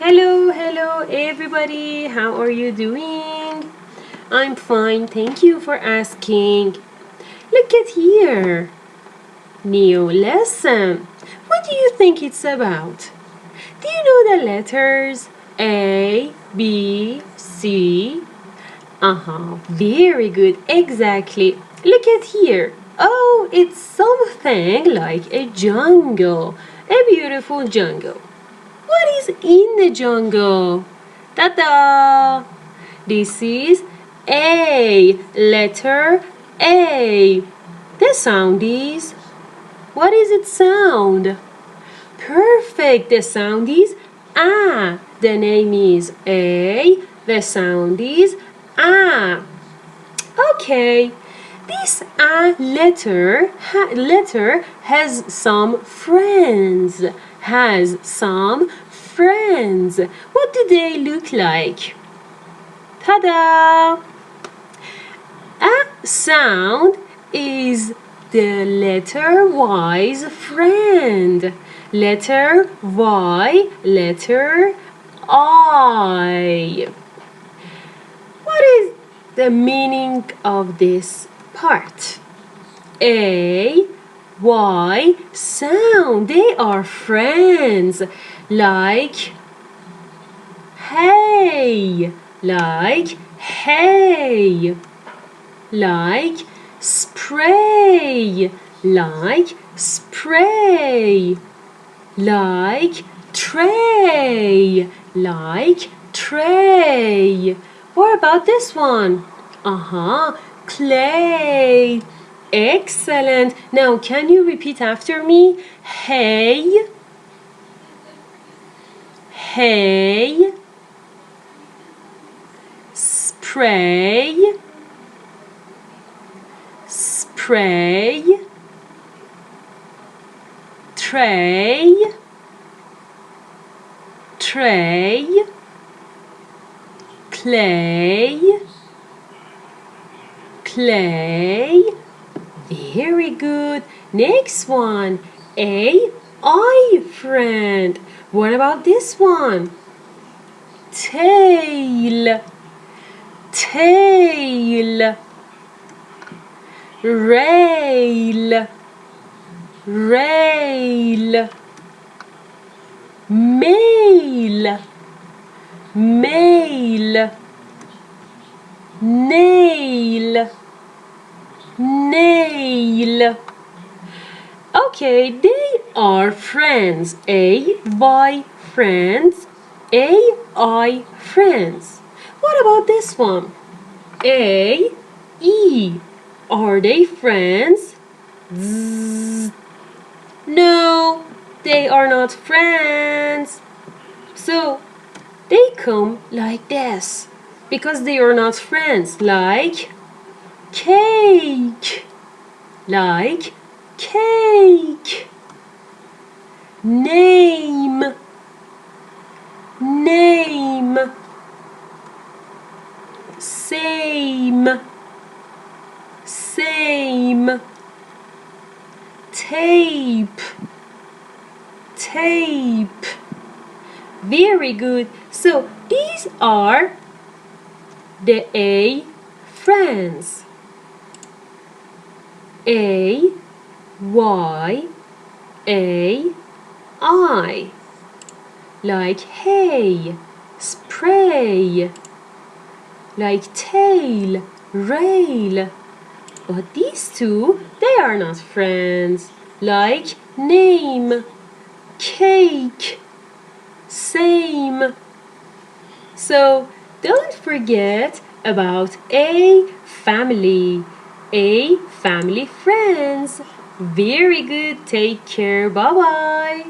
Hello everybody. How are you doing? I'm fine. Thank you for asking. Look at here. New lesson. What do you think it's about? Do you know the letters A, B, C? Very good. Exactly. Look at here. Oh, it's something like a jungle. A beautiful jungle. What is in the jungle? Ta-da! This is A. Letter A. The sound is... What is its sound? Perfect. The sound is A. The name is A. The sound is A. Okay. This A letter has some friends. What do they look like? Ta-da! A sound is the letter Y's friend. Letter Y, letter I. What is the meaning of this part? A, Y sound. They are friends. Like hey, like hey, like spray, like spray, like tray, like tray. What about this one? Clay. Excellent. Now, can you repeat after me? Hey, hay, spray, spray, tray, tray, clay, clay. Very good. Next one. I friend. What about this one? Tail, tail, rail, rail, mail, mail, nail, nail. Okay, they are friends. A-Y friends. A-I friends. What about this one? A-E. Are they friends? Zzz. No, they are not friends. So, they come like this because they are not friends. Like cake. Like cake. Name, name, same, same, tape, tape. Very good. So these are the A friends. A, Y, A, I. Like hay, spray. Like tail, rail. But these two, they are not friends. Like name, cake, same. So don't forget about a family friends. Very good. Take care. Bye bye.